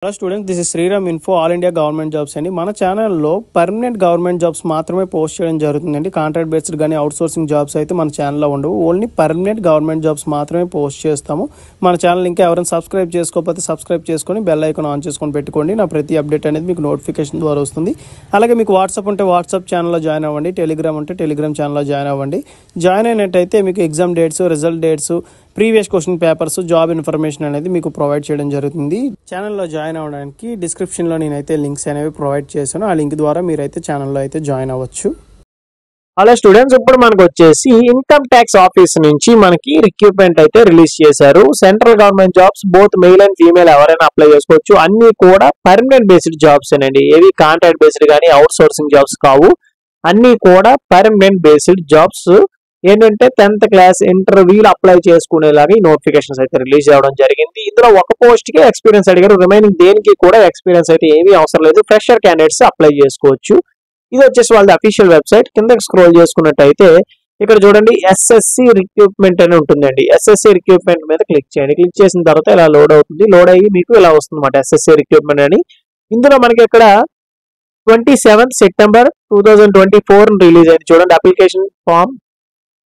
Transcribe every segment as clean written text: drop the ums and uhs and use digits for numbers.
Hello students, this is Sriram info all India government jobs అండి. మన ఛానల్లో పర్మనెంట్ గవర్నమెంట్ జాబ్స్ మాత్రమే పోస్ట్ చేయడం జరుగుతుందండి. కాంట్రాక్ట్ బేస్డ్ కానీ అవుట్ సోర్సింగ్ జాబ్స్ అయితే మన ఛానల్లో ఉండవు. ఓన్లీ పర్మనెంట్ గవర్నమెంట్ జాబ్స్ మాత్రమే పోస్ట్ చేస్తాము. మన ఛానల్ ఇంకా ఎవరైనా సబ్స్క్రైబ్ చేసుకోకపోతే సబ్స్క్రైబ్ చేసుకొని బెల్ ఐకాన్ ఆన్ చేసుకొని పెట్టుకోండి. నా ప్రతి అప్డేట్ అనేది మీకు నోటిఫికేషన్ ద్వారా వస్తుంది. అలాగే మీకు వాట్సాప్ ఉంటే వాట్సాప్ ఛానల్లో జాయిన్ అవ్వండి, టెలిగ్రామ్ ఉంటే టెలిగ్రామ్ ఛానల్లో జాయిన్ అవ్వండి. జాయిన్ అయినట్టయితే మీకు exam dates, result dates, previous question papers, job information అనేది మీకు ప్రొవైడ్ చేయడం జరుగుతుంది. ఛానల్లో జాయిన్ అవ్వడానికి డిస్క్రిప్షన్లో నేనైతే లింక్స్ అనేవి ప్రొవైడ్ చేశాను. ఆ లింక్ ద్వారా మీరైతే ఛానల్లో అయితే జాయిన్ అవ్వచ్చు. హలో స్టూడెంట్స్, ఇప్పుడు మనకు వచ్చేసి ఇన్కమ్ ట్యాక్స్ ఆఫీస్ నుంచి మనకి రిక్రూట్మెంట్ అయితే రిలీజ్ చేశారు. Central government jobs both male and female ఎవరైనా అప్లై చేసుకోవచ్చు. అన్ని కూడా పర్మనెంట్ బేస్డ్ జాబ్స్ అండి. ఏవి కాంట్రాక్ట్ బేస్డ్ కానీ అవుట్ సోర్సింగ్ జాబ్స్ కావు. అన్ని కూడా పర్మనెంట్ బేస్డ్ జాబ్స్. ఏంటంటే 10th క్లాస్ ఇంటర్వ్యూలు అప్లై చేసుకునేలాగా ఈ నోటిఫికేషన్స్ అయితే రిలీజ్ అవ్వడం జరిగింది. ఇందులో ఒక పోస్ట్ కి ఎక్స్పీరియన్స్ అడిగారు. రిమైనింగ్ దేనికి కూడా ఎక్స్పీరియన్స్ అయితే ఏమీ అవసరం లేదు. ఫ్రెషర్ క్యాండిడేట్స్ అప్లై చేసుకోవచ్చు. ఇది వచ్చేసి వాళ్ళ అఫీషియల్ వెబ్సైట్. కిందకి స్క్రోల్ చేసుకున్నట్టయితే ఇక్కడ చూడండి ఎస్ఎస్సి రిక్రూట్మెంట్ అని ఉంటుందండి. ఎస్ఎస్సి రిక్రూట్మెంట్ మీద క్లిక్ చేయండి. క్లిక్ చేసిన తర్వాత ఇలా లోడ్ అవుతుంది. లోడ్ అయ్యి మీకు ఇలా వస్తుంది అన్నమాట, ఎస్ఎస్సి రిక్రూట్మెంట్ అని. ఇందులో మనకి ఇక్కడ 27th September 2024 రిలీజ్ అయింది. చూడండి, అప్లికేషన్ ఫామ్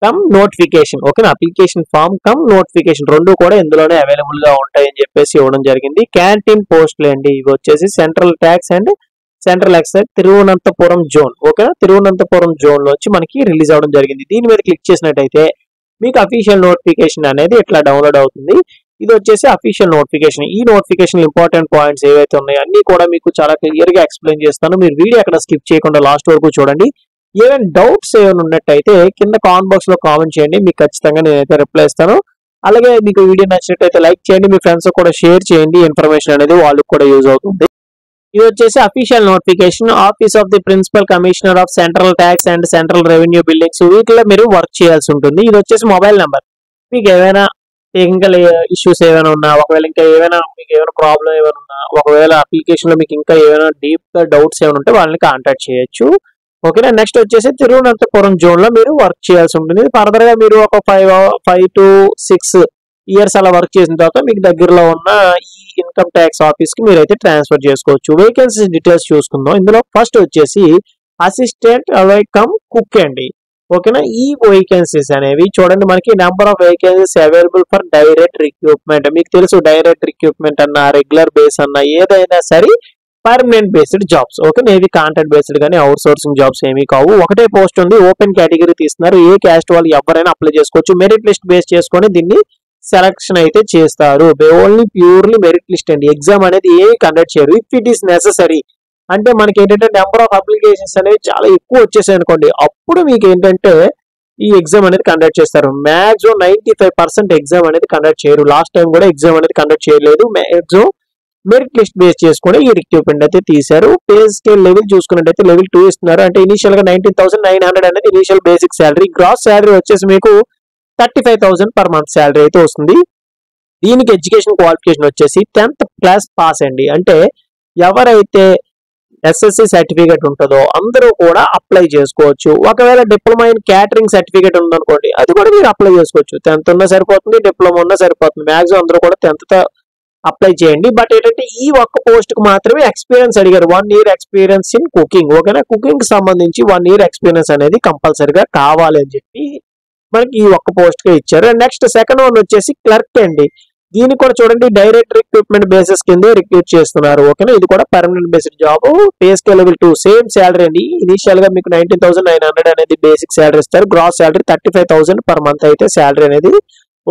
కమ్ నోటిఫికేషన్. ఓకేనా, అప్లికేషన్ ఫామ్ కమ్ నోటిఫికేషన్ రెండు కూడా ఇందులోనే అవైలబుల్ గా ఉంటాయని చెప్పేసి ఇవ్వడం జరిగింది. క్యాంటీన్ పోస్టులు అండి. ఇవి వచ్చేసి central tax and central excise Thiruvananthapuram zone. ఓకేనా, తిరువనంతపురం జోన్ లోంచి మనకి రిలీజ్ అవ్వడం జరిగింది. దీని మీద క్లిక్ చేసినట్టయితే మీకు అఫీషియల్ నోటిఫికేషన్ అనేది ఇట్లా డౌన్లోడ్ అవుతుంది. ఇది వచ్చేసి అఫీషియల్ నోటిఫికేషన్. ఈ నోటిఫికేషన్ ఇంపార్టెంట్ పాయింట్స్ ఏవైతే ఉన్నాయో అన్ని కూడా మీకు చాలా క్లియర్ గా ఎక్స్ప్లెయిన్ చేస్తాను. మీరు వీడియో అక్కడ స్కిప్ చేయకుండా లాస్ట్ వరకు చూడండి. ఏమైనా డౌట్స్ ఏమైనా ఉన్నట్టయితే కింద కామెంట్ బాక్స్ లో కామెంట్ చేయండి. మీకు ఖచ్చితంగా నేనైతే రిప్లై ఇస్తాను. అలాగే మీకు వీడియో నచ్చినట్టయితే లైక్ చేయండి, మీ ఫ్రెండ్స్ కూడా షేర్ చేయండి. ఇన్ఫర్మేషన్ అనేది వాళ్ళకి కూడా యూజ్ అవుతుంది. ఇది వచ్చేసి official notification. Office of the principal commissioner of central tax and central revenue buildings. వీటిలో మీరు వర్క్ చేయాల్సి ఉంటుంది. ఇది వచ్చేసి మొబైల్ నెంబర్. మీకు ఏమైనా టెక్నికల్ ఇష్యూస్ ఏమైనా ఉన్నా, ఒకవేళ ఇంకా ఏమైనా మీకు ఏమైనా ప్రాబ్లం ఏమైనా ఉన్నా, ఒకవేళ అప్లికేషన్ లో మీకు ఇంకా ఏమైనా డీప్ గా డౌట్స్ ఏమైనా ఉంటే వాళ్ళని కాంటాక్ట్ చేయొచ్చు. ఓకేనా. నెక్స్ట్ వచ్చేసి తిరువనంతపురం జోన్ లో మీరు వర్క్ చేయాల్సి ఉంటుంది. ఫర్దర్ గా మీరు ఒక 5 to 6 ఇయర్స్ అలా వర్క్ చేసిన తర్వాత మీకు దగ్గరలో ఉన్న ఈ ఇన్కమ్ ట్యాక్స్ ఆఫీస్ కి మీరైతే ట్రాన్స్ఫర్ చేసుకోవచ్చు. వేకెన్సీస్ డీటెయిల్స్ చూసుకుందాం. ఇందులో ఫస్ట్ వచ్చేసి అసిస్టెంట్ కమ్ కుక్ అండి. ఓకేనా, ఈ వేకెన్సీస్ అనేవి చూడండి, మనకి number of vacancies available for direct recruitment. మీకు తెలుసు, డైరెక్ట్ రిక్రూట్మెంట్ అన్నా రెగ్యులర్ బేస్ అన్నా ఏదైనా సరే పర్మనెంట్ బేస్డ్ జాబ్స్. ఓకే, ఏవి కాంట్రాక్ట్ బేస్డ్ కానీ అవుట్ సోర్సింగ్ జాబ్స్ ఏమీ కావు. ఒకటే పోస్ట్ ఉంది, ఓపెన్ కేటగిరీ తీస్తున్నారు. ఏ క్యాస్ట్ వాళ్ళు ఎవరైనా అప్లై చేసుకోవచ్చు. మెరిట్ లిస్ట్ బేస్ చేసుకొని దీన్ని సెలక్షన్ అయితే చేస్తారు. ఓన్లీ ప్యూర్లీ మెరిట్ లిస్ట్ అండి. ఎగ్జామ్ అనేది ఏమి కండక్ట్ చేయరు. ఇఫ్ ఇట్ ఈస్ నెససరీ అంటే మనకి ఏంటంటే నెంబర్ ఆఫ్ అప్లికేషన్స్ అనేవి చాలా ఎక్కువ వచ్చేసాయి అనుకోండి, అప్పుడు మీకు ఏంటంటే ఈ ఎగ్జామ్ అనేది కండక్ట్ చేస్తారు. మాక్సిమం 95% ఎగ్జామ్ అనేది కండక్ట్ చేయరు. లాస్ట్ టైం కూడా ఎగ్జామ్ అనేది కండక్ట్ చేయలేదు. మాక్సిమం మెరిట్ లిస్ట్ బేస్ చేసుకుని ఈ రిక్రూట్మెంట్ అయితే తీశారు. పే స్కేల్ లెవెల్ చూసుకున్నట్టయితే లెవెల్ 2 ఇస్తున్నారు. అంటే ఇనిషియల్ గా 19,900 అనేది initial basic salary. Gross salary వచ్చేసి మీకు 35,000 పర్ మంత్ శాలరీ అయితే వస్తుంది. దీనికి ఎడ్యుకేషన్ క్వాలిఫికేషన్ వచ్చేసి 10th క్లాస్ పాస్ అండి. అంటే ఎవరైతే ఎస్ఎస్సి సర్టిఫికేట్ ఉంటుందో అందరూ కూడా అప్లై చేసుకోవచ్చు. ఒకవేళ డిప్లొమా ఇన్ క్యాటరింగ్ సర్టిఫికేట్ ఉందనుకోండి, అది కూడా మీరు అప్లై చేసుకోవచ్చు. 10th ఉన్నా సరిపోతుంది, డిప్లొమా ఉన్నా సరిపోతుంది. మాక్సిమం అందరూ కూడా 10th అప్లై చేయండి. బట్ ఏంటంటే ఈ ఒక్క పోస్ట్ కు మాత్రమే ఎక్స్పీరియన్స్ అడిగారు. 1 year ఎక్స్పీరియన్స్ ఇన్ కుకింగ్. ఓకేనా, కుకింగ్ కి సంబంధించి 1 year ఎక్స్పీరియన్స్ అనేది కంపల్సరిగా కావాలి అని చెప్పి మనకి ఈ ఒక్క పోస్ట్ కి ఇచ్చారు. నెక్స్ట్ సెకండ్ వన్ వచ్చేసి క్లర్క్ అండి. దీన్ని కూడా చూడండి, డైరెక్ట్ రిక్రూట్మెంట్ బేసిస్ కిందే రిక్రూట్ చేస్తున్నారు. ఓకేనా, ఇది కూడా permanent based job. Pay scale level 2 same salary అండి. ఇనిషియల్ గా మీకు 19,900 అనేది బేసిక్ శాలరీ ఇస్తారు. గ్రాస్ శాలరీ 35,000 పర్ మంత్ అయితే శాలరీ అనేది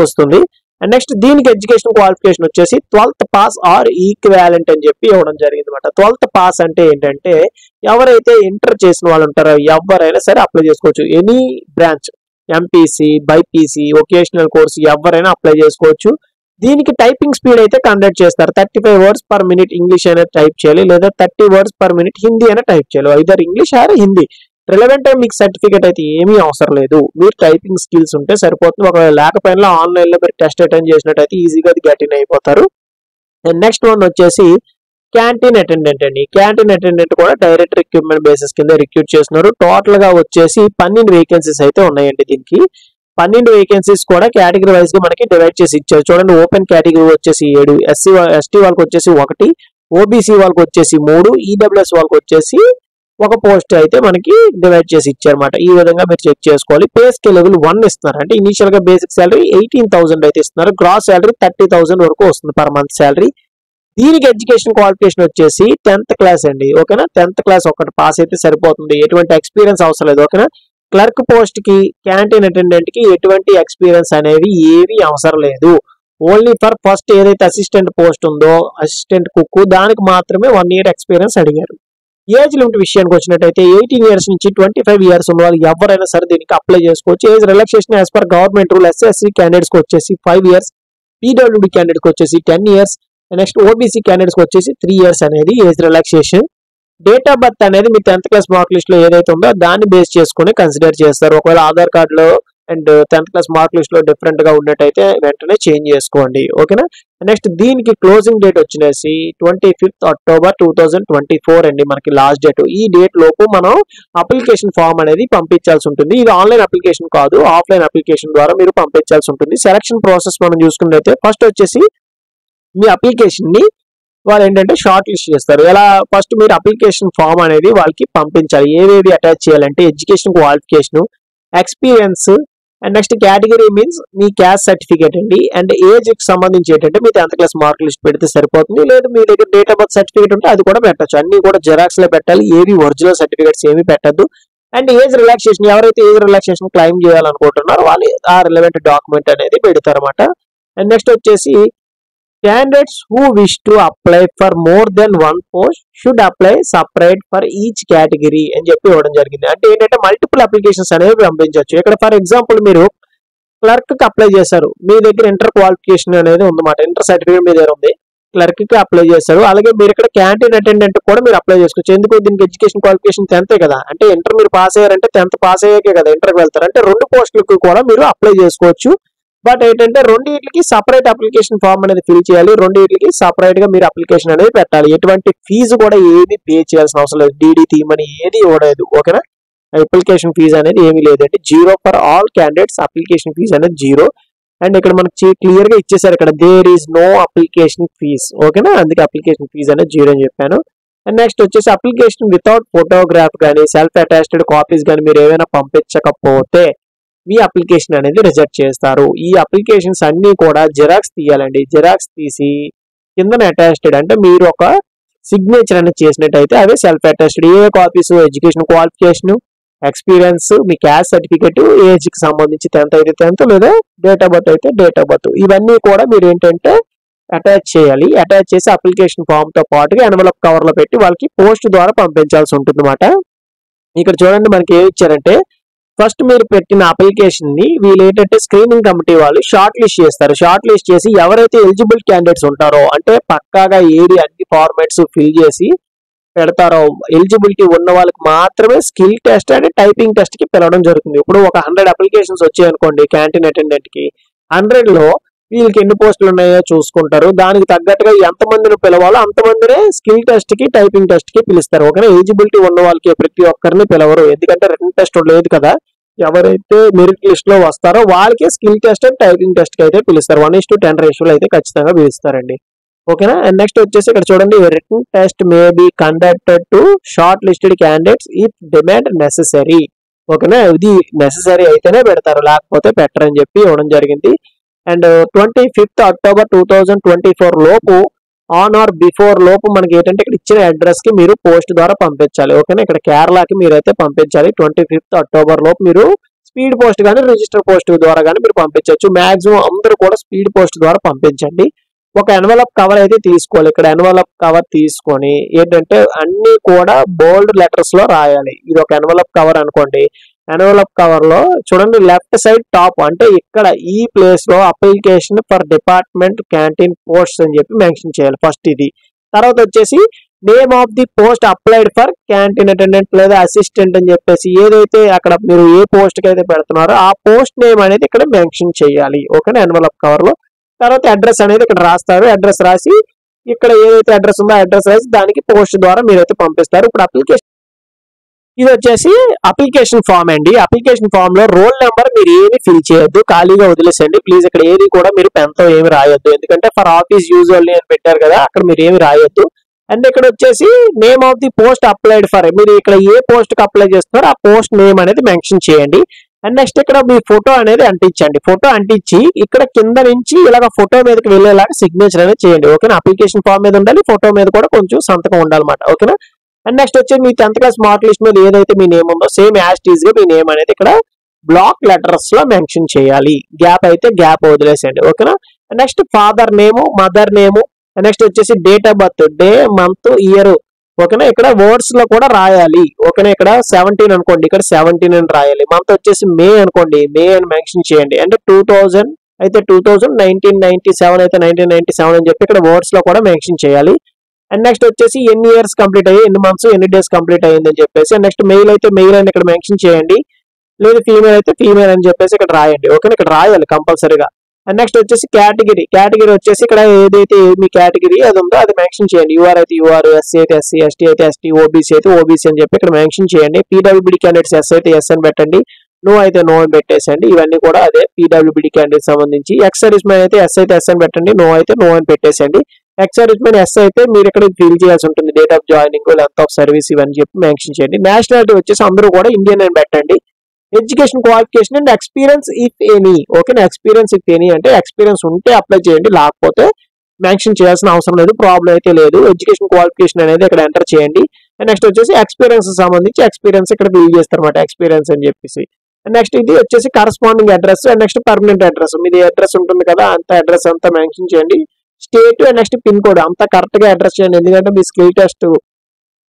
వస్తుంది. అండ్ నెక్స్ట్ దీనికి ఎడ్యుకేషన్ క్వాలిఫికేషన్ వచ్చేసి 12th పాస్ ఆర్ ఈక్వాలెంట్ అని చెప్పి ఇవ్వడం జరిగింది అనమాట. 12th పాస్ అంటే ఏంటంటే ఎవరైతే ఇంటర్ చేసిన వాళ్ళు ఉంటారో ఎవరైనా సరే అప్లై చేసుకోవచ్చు. Any branch, MPC, BiPC, vocational course ఎవరైనా అప్లై చేసుకోవచ్చు. దీనికి టైపింగ్ స్పీడ్ అయితే కండక్ట్ చేస్తారు. 35 words per minute ఇంగ్లీష్ అయినా టైప్ చేయాలి, లేదా 30 words per minute హిందీ అయినా టైప్ చేయాలి. Either English are Hindi. Relevant మీకు సర్టిఫికేట్ అయితే ఏమీ అవసరం లేదు. మీరు టైపింగ్ స్కిల్స్ ఉంటే సరిపోతుంది. ఒకవేళ లేకపోయినా ఆన్లైన్ లో మీరు టెస్ట్ అటెండ్ చేసినట్టయితే ఈజీగా అది గెట్ ఇన్ అయిపోతారు. అండ్ నెక్స్ట్ వన్ వచ్చేసి క్యాంటీన్ అటెండెంట్ అండి. క్యాంటీన్ అటెండెంట్ కూడా డైరెక్ట్ రిక్రూట్మెంట్ బేసిస్ కింద రిక్రూట్ చేస్తున్నారు. టోటల్ గా వచ్చేసి 12 వేకెన్సీస్ అయితే ఉన్నాయండి. దీనికి 12 వేకెన్సీస్ కూడా కేటగిరీ వైజ్ గా మనకి డివైడ్ చేసి ఇచ్చారు. చూడండి, ఓపెన్ కేటగిరీ వచ్చేసి 7, ఎస్టీ వాళ్ళకి వచ్చేసి 1, ఓబీసీ వాళ్ళకి వచ్చేసి 3, ఈడబ్ల్యూఎస్ వాళ్ళకి వచ్చేసి ఒక పోస్ట్ అయితే మనకి డివైడ్ చేసి ఇచ్చారన్నమాట. ఈ విధంగా మీరు చెక్ చేసుకోవాలి. పే స్కేల్ లెవెల్ 1 ఇస్తున్నారు. అంటే ఇనిషియల్ గా బేసిక్ సాలరీ 18,000 అయితే ఇస్తున్నారు. గ్రాస్ సాలరీ 30,000 వరకు వస్తుంది పర్ మంత్ సాలరీ. దీనికి ఎడ్యుకేషన్ క్వాలిఫికేషన్ వచ్చేసి 10th క్లాస్ అండి. ఓకేనా, 10th క్లాస్ ఒకటి పాస్ అయితే సరిపోతుంది. ఎటువంటి ఎక్స్పీరియన్స్ అవసరం లేదు. ఓకేనా, క్లర్క్ పోస్ట్ కి, క్యాంటీన్ అటెండెంట్ కి ఎటువంటి ఎక్స్పీరియన్స్ అనేవి ఏవి అవసరం లేదు. ఓన్లీ ఫర్ ఫస్ట్ ఏదైతే అసిస్టెంట్ పోస్ట్ ఉందో, అసిస్టెంట్ కుక్, దానికి మాత్రమే 1 year ఎక్స్పీరియన్స్ అడిగారు. ఏజ్ లిమిట్ విషయానికి వచ్చినట్టయితే 18 years నుంచి 25 years ఉన్న వాళ్ళు ఎవరైనా సరే దీనికి అప్లై చేసుకోవచ్చు. Age relaxation as per government rule SSC candidates కి వచ్చేసి 5 years, పీడబ్ల్యూడి క్యాండిడేట్ కి వచ్చేసి 10 years, నెక్స్ట్ ఓబీసీ క్యాండిడేట్స్ కి వచ్చేసి 3 years అనేది age relaxation. Date of birth అనేది మీ 10th క్లాస్ మార్క్ లిస్ట్ లో ఏదైతే ఉందో దాన్ని బేస్ చేసుకుని కన్సిడర్ చేస్తారు. ఒకవేళ ఆధార్ కార్డులో and 10th class mark list లో డిఫరెంట్ గా ఉన్నట్టయితే వెంటనే చేంజ్ చేసుకోండి. ఓకేనా, నెక్స్ట్ దీనికి క్లోజింగ్ డేట్ వచ్చేసి 25th October 2024 అండి మనకి లాస్ట్ డేట్. ఈ డేట్ లోపు మనం అప్లికేషన్ ఫామ్ అనేది పంపించాల్సి ఉంటుంది. ఇది ఆన్లైన్ అప్లికేషన్ కాదు, ఆఫ్లైన్ అప్లికేషన్ ద్వారా మీరు పంపించాల్సి ఉంటుంది. సెలక్షన్ ప్రాసెస్ మనం చూసుకున్నట్లయితే ఫస్ట్ వచ్చేసి మీ అప్లికేషన్ ని వాళ్ళు ఏంటంటే షార్ట్ లిస్ట్ చేస్తారు. ఎలా, ఫస్ట్ మీరు అప్లికేషన్ ఫామ్ అనేది వాళ్ళకి పంపించాలి. ఏవేవి అటాచ్ చేయాలంటే education qualification, experience, and next category means me caste certificate అండి. అండ్ ఏజ్ కి సంబంధించి ఏంటంటే మీ 10th క్లాస్ మార్క్ లిస్ట్ పెడితే సరిపోతుంది. లేదు మీ దగ్గర డేట్ ఆఫ్ బర్త్ సర్టిఫికేట్ ఉంటే అది కూడా పెట్టచ్చు. అన్ని కూడా జెరాక్స్ లో పెట్టాలి, ఏవి ఒరిజినల్ సర్టిఫికేట్స్ ఏమి పెట్టద్దు. అండ్ ఏజ్ రిలాక్సేషన్, ఎవరైతే ఏజ్ రిలాక్సేషన్ క్లైమ్ చేయాలనుకుంటున్నారో వాళ్ళు ఆ రిలవెంట్ డాక్యుమెంట్ అనేది పెడతారు అనమాట. అండ్ నెక్స్ట్ వచ్చేసి candidates who wish to apply for more than one post should apply separate for each category అని చెప్పి ఇవ్వడం జరిగింది. అంటే ఏంటంటే మల్టిపుల్ అప్లికేషన్స్ అనేవి పంపించవచ్చు. ఇక్కడ ఫర్ ఎగ్జాంపుల్ మీరు క్లర్క్ కి అప్లై చేశారు, మీ దగ్గర ఇంటర్ క్వాలిఫికేషన్ అనేది ఉందన్నమాట, ఇంటర్ సర్టిఫికేట్ మీ దగ్గర ఉంది, క్లర్క్ కి అప్లై చేశారు. అలాగే మీరు ఇక్కడ క్యాంటీన్ అటెండెంట్ కూడా మీరు అప్లై చేసుకోవచ్చు. ఎందుకు, దీనికి ఎడ్యుకేషన్ క్వాలిఫికేషన్ 10th కదా, అంటే ఇంటర్ మీరు పాస్ అయ్యారంటే 10th పాస్ అయ్యాకే కదా ఇంటర్కి వెళ్తారు. అంటే 2 పోస్టులకు కూడా మీరు అప్లై చేసుకోవచ్చు. బట్ ఏంటంటే రెండింటికి సపరేట్ అప్లికేషన్ ఫామ్ అనేది ఫిల్ చేయాలి. రెండింటికి సపరేట్ గా మీరు అప్లికేషన్ అనేది పెట్టాలి. ఎటువంటి ఫీజు కూడా ఏది పే చేయాల్సిన అవసరం లేదు. డీడీ తీయమని ఏది ఇవ్వలేదు. ఓకేనా, అప్లికేషన్ ఫీజు అనేది ఏమీ లేదండి. 0 for all candidates. Application fee అనేది 0. అండ్ ఇక్కడ మనకి క్లియర్ గా ఇచ్చేసారు, ఇక్కడ there is no application fee. ఓకేనా, అందుకే అప్లికేషన్ ఫీజు అనేది 0 అని చెప్పాను. అండ్ నెక్స్ట్ వచ్చేసి అప్లికేషన్ వితౌట్ ఫోటోగ్రాఫ్ కానీ సెల్ఫ్ అటాచ్డ్ కాపీస్ కానీ మీరు ఏమైనా పంపించకపోతే మీ అప్లికేషన్ అనేది రిజెక్ట్ చేస్తారు. ఈ అప్లికేషన్స్ అన్ని కూడా జిరాక్స్ తీయాలండి. జిరాక్స్ తీసి కింద అటాచ్డ్ అంటే మీరు ఒక సిగ్నేచర్ అనేది చేసినట్టయితే అవి సెల్ఫ్ అటాచ్డ్. ఏ కాపీస్, ఎడ్యుకేషన్ క్వాలిఫికేషన్, ఎక్స్పీరియన్స్, మీ క్యాస్ట్ సర్టిఫికేట్, ఏజ్ కి సంబంధించి 10th అయితే 10th, లేదా డేట్ ఆఫ్ బర్త్ అయితే డేట్ ఆఫ్ బర్త్, ఇవన్నీ కూడా మీరు ఏంటంటే అటాచ్ చేయాలి. అటాచ్ చేసి అప్లికేషన్ ఫామ్ తో పాటుగా ఎన్వలప్ కవర్ లో పెట్టి వాళ్ళకి పోస్ట్ ద్వారా పంపించాల్సి ఉంటుంది అన్నమాట. ఇక్కడ చూడండి మనకి ఏమి ఇచ్చారంటే ఫస్ట్ మీరు పెట్టిన అప్లికేషన్ ని వీళ్ళు ఏంటంటే స్క్రీనింగ్ కమిటీ వాళ్ళు షార్ట్ లిస్ట్ చేస్తారు. షార్ట్ లిస్ట్ చేసి ఎవరైతే ఎలిజిబుల్ క్యాండిడేట్స్ ఉంటారో, అంటే పక్కాగా ఏది అన్ని ఫార్మాట్స్ ఫిల్ చేసి పెడతారో, ఎలిజిబిలిటీ ఉన్న వాళ్ళకి మాత్రమే skill test and typing test కి పిలవడం జరుగుతుంది. ఇప్పుడు ఒక 100 అప్లికేషన్స్ వచ్చాయనుకోండి క్యాంటీన్ అటెండెంట్ కి, 100లో వీళ్ళకి ఎన్ని పోస్టులు ఉన్నాయో చూసుకుంటారు. దానికి తగ్గట్టుగా ఎంతమందిని పిలవాలో అంతమందినే స్కిల్ టెస్ట్ కి, టైపింగ్ టెస్ట్ కి పిలుస్తారు. ఓకేనా, ఎలిజిబిలిటీ ఉన్న వాళ్ళకి ప్రతి ఒక్కరిని పిలవరు, ఎందుకంటే రిటన్ టెస్ట్ లేదు కదా. ఎవరైతే మెరిట్ లిస్ట్ లో వస్తారో వాళ్ళకి skill test and typing test కి అయితే పిలుస్తారు. 1:10 రేషియోలో అయితే ఖచ్చితంగా పిలుస్తారండి. ఓకేనా, అండ్ నెక్స్ట్ వచ్చేసి ఇక్కడ చూడండి, written test may be conducted to short listed candidates if demand necessary. ఓకేనా, ఇది నెసెసరీ అయితేనే పెడతారు, లేకపోతే పెట్టరని చెప్పి ఇవ్వడం జరిగింది. అండ్ 25th October 2024 లోపు ఆన్ ఆర్ బిఫోర్ లోపు మనకి ఏంటంటే ఇక్కడ ఇచ్చిన అడ్రస్ కి మీరు పోస్ట్ ద్వారా పంపించాలి. ఓకేనా, ఇక్కడ కేరళకి మీరైతే పంపించాలి. 25th October లోపు మీరు స్పీడ్ పోస్ట్ కానీ రిజిస్టర్ పోస్ట్ ద్వారా కానీ మీరు పంపించవచ్చు. మాక్సిమం అందరూ కూడా స్పీడ్ పోస్ట్ ద్వారా పంపించండి. ఒక ఎన్వలప్ కవర్ అయితే తీసుకోవాలి. ఇక్కడ ఎన్వలప్ కవర్ తీసుకొని ఏంటంటే అన్ని కూడా బోల్డ్ లెటర్స్ లో రాయాలి. ఇది ఒక ఎన్వలప్ కవర్ అనుకోండి. ఎన్వలప్ కవర్ లో చూడండి లెఫ్ట్ సైడ్ టాప్ అంటే ఇక్కడ ఈ ప్లేస్ లో application for department canteen post అని చెప్పి మెన్షన్ చేయాలి ఫస్ట్ ఇది. తర్వాత వచ్చేసి name of the post applied for canteen attendant లేదా అసిస్టెంట్ అని చెప్పేసి ఏదైతే అక్కడ మీరు ఏ పోస్ట్ కి అయితే పెడుతున్నారో ఆ పోస్ట్ నేమ్ అనేది ఇక్కడ మెన్షన్ చేయాలి. ఓకేనా, ఎన్వలప్ కవర్ లో. తర్వాత అడ్రస్ అనేది ఇక్కడ రాస్తారు. అడ్రస్ రాసి ఇక్కడ ఏదైతే అడ్రస్ ఉందో అడ్రస్ రాసి దానికి పోస్ట్ ద్వారా మీరైతే పంపిస్తారు. ఇప్పుడు అప్లికేషన్ ఇది వచ్చేసి అప్లికేషన్ ఫామ్ అండి. అప్లికేషన్ ఫామ్ లో రోల్ నెంబర్ మీరు ఏమి ఫిల్ చేయొద్దు, ఖాళీగా వదిలేసండి ప్లీజ్. ఇక్కడ ఏది కూడా మీరు పెన్ తో ఏమి రాయొద్దు, ఎందుకంటే ఫర్ ఆఫీస్ యూజ్ ఓన్లీ అని పెట్టారు కదా, అక్కడ మీరు ఏమి రాయొద్దు. అండ్ ఇక్కడ వచ్చేసి name of the post applied for, మీరు ఇక్కడ ఏ పోస్ట్ కి అప్లై చేస్తున్నారో ఆ పోస్ట్ నేమ్ అనేది మెన్షన్ చేయండి. అండ్ నెక్స్ట్ ఇక్కడ మీ ఫోటో అనేది అంటించండి. ఫోటో అంటించి ఇక్కడ కింద నుంచి ఇలాగ ఫోటో మీదకి వెళ్ళేలాగా సిగ్నేచర్ అనేది చేయండి. ఓకేనా, అప్లికేషన్ ఫామ్ మీద ఉండాలి, ఫోటో మీద కూడా కొంచెం సంతకం ఉండాలన్నమాట. ఓకేనా. అండ్ నెక్స్ట్ వచ్చి మీ 10th క్లాస్ మార్క్ లిస్ట్ మీద ఏదైతే మీ నేమ్ ఉందో సేమ్ యాజ్ టీజ్ గా మీ నేమ్ అనేది ఇక్కడ బ్లాక్ లెటర్స్ లో మెన్షన్ చేయాలి. గ్యాప్ అయితే గ్యాప్ వదిలేసేయండి. ఓకేనా. Next father name, mother name, next వచ్చేసి date of birth, day, month, year. ఓకేనా, ఇక్కడ వర్డ్స్ లో కూడా రాయాలి. ఓకేనా, ఇక్కడ 17 అనుకోండి, ఇక్కడ 17 అని రాయాలి. మంత్ వచ్చేసి మే అనుకోండి, మే అని మెన్షన్ చేయండి. అంటే 2000 అయితే 2000, 1997 అయితే 1997 అని చెప్పి ఇక్కడ వర్డ్స్ లో కూడా మెన్షన్ చేయాలి. అండ్ నెక్స్ట్ వచ్చేసి ఎన్ని ఇయర్స్ కంప్లీట్ అయ్యి, ఎన్ని మంత్స్, ఎన్ని డేస్ కంప్లీట్ అయ్యింది అని చెప్పేసి. అండ్ నెక్స్ట్ మెయిల్ అయితే మెయిల్ అని ఇక్కడ మెన్షన్ చేయండి, లేదు ఫీమేల్ అయితే ఫీమేల్ అని చెప్పేసి ఇక్కడ రాయండి. ఓకేనా, ఇక్కడ రాయాలి కంపల్సరీగా. అండ్ నెక్స్ట్ వచ్చేసి కేటగిరీ వచ్చేసి ఇక్కడ ఏదైతే మీ కేటగిరీ అది ఉందో అది మెన్షన్ చేయండి. యూఆర్ అయితే యూఆర్, ఎస్సీ అయితే ఎస్సీ, ఎస్టీ అయితే ఎస్టీ, ఓబీసీ అయితే ఓబీసీ అని చెప్పి ఇక్కడ మెన్షన్ చేయండి. పీడబ్ల్యూబీడీ క్యాండిడేట్స్ ఎస్ అయితే ఎస్ అని పెట్టండి, నో అయితే నో అని పెట్టేసండి. ఇవన్నీ కూడా అదే పీడబ్ల్యూబీడీ క్యాండిడేట్ సంబంధించి. ఎక్స్ సర్వీస్ మ్యాన్ అయితే ఎస్ అయితే ఎస్ అని పెట్టండి, నో అయితే నో అని పెట్టేసండి. ఎక్స్ సర్వీస్ మ్యాన్ ఎస్ అయితే మీరు ఇక్కడ ఫిల్ చేయాల్సి ఉంటుంది, date of joining, length of service ఇవన్నీ చెప్పి మెన్షన్ చేయండి. నేషనాలిటీ వచ్చేసి అందరూ కూడా ఇండియన్ అని పెట్టండి. Education qualification and experience if any. ఓకేనా, ఎక్స్పీరియన్స్ ఇఫ్ ఎనీ అంటే ఎక్స్పీరియన్స్ ఉంటే అప్లై చేయండి, లేకపోతే మెన్షన్ చేయాల్సిన అవసరం లేదు, ప్రాబ్లం అయితే లేదు. ఎడ్యుకేషన్ క్వాలిఫికేషన్ అనేది ఇక్కడ ఎంటర్ చేయండి. నెక్స్ట్ వచ్చేసి ఎక్స్పీరియన్స్ సంబంధించి ఎక్స్పీరియన్స్ ఇక్కడ ఫిల్ చేస్తారు అనమాట, ఎక్స్పీరియన్స్ అని చెప్పేసి. నెక్స్ట్ ఇది వచ్చేసి corresponding address and next permanent address, మీది అడ్రస్ ఉంటుంది కదా అంత అడ్రస్ అంతా మెన్షన్ చేయండి. State and next pin code అంతా కరెక్ట్ గా అడ్రస్ చేయండి, ఎందుకంటే మీ స్కిల్ టెస్ట్,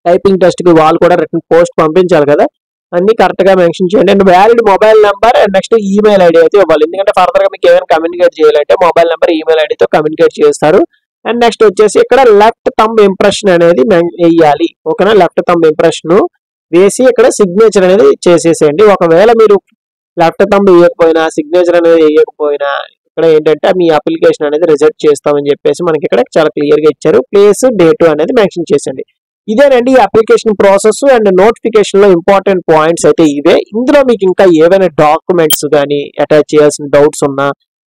టైపింగ్ టెస్ట్ కి వాళ్ళు కూడా రిటర్న్ పోస్ట్ పంపించాలి కదా, అన్ని కరెక్ట్ గా మెన్షన్ చేయండి. And valid mobile number and next email ID అయితే ఇవ్వాలి, ఎందుకంటే ఫర్దర్ గా మీకు ఏమైనా కమ్యూనికేట్ చేయాలంటే మొబైల్ నెంబర్, ఈమెయిల్ ఐడితో కమ్యూనికేట్ చేస్తారు. అండ్ నెక్స్ట్ వచ్చేసి ఇక్కడ లెఫ్ట్ థంబ్ ఇంప్రెషన్ అనేది వేయాలి. ఓకేనా, లెఫ్ట్ థంబ్ ఇంప్రెషన్ వేసి ఇక్కడ సిగ్నేచర్ అనేది చేసేసేయండి. ఒకవేళ మీరు లెఫ్ట్ థంబ్ వేయకపోయినా, సిగ్నేచర్ అనేది వేయకపోయినా ఇక్కడ ఏంటంటే మీ అప్లికేషన్ అనేది రిజెక్ట్ చేస్తామని చెప్పేసి మనకి ఇక్కడ చాలా క్లియర్ గా ఇచ్చారు. ప్లేస్, డేట్ అనేది మెన్షన్ చేసండి. ఇదేనండి ఈ అప్లికేషన్ ప్రాసెస్ అండ్ నోటిఫికేషన్ లో ఇంపార్టెంట్ పాయింట్స్ అయితే ఇవే. ఇందులో మీకు ఇంకా ఏవైనా డాక్యుమెంట్స్ కానీ అటాచ్ చేయాల్సిన డౌట్స్ ఉన్నా,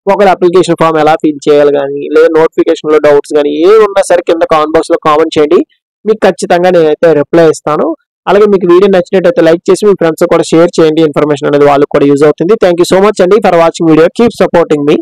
ఒకవేళ అప్లికేషన్ ఫామ్ ఎలా ఫిల్ చేయాలి కానీ, లేదా నోటిఫికేషన్ లో డౌట్స్ కానీ ఏ ఉన్నా సరే కింద కామెంట్ బాక్స్ లో కామెంట్ చేయండి, మీకు ఖచ్చితంగా నేనైతే రిప్లై ఇస్తాను. అలాగే మీకు వీడియో నచ్చినట్టయితే లైక్ చేసి మీ ఫ్రెండ్స్ కూడా షేర్ చేయండి, ఇన్ఫర్మేషన్ అనేది వాళ్ళకి కూడా యూజ్ అవుతుంది. థ్యాంక్ యూ సో మచ్ అండి for watching video. Keep supporting me.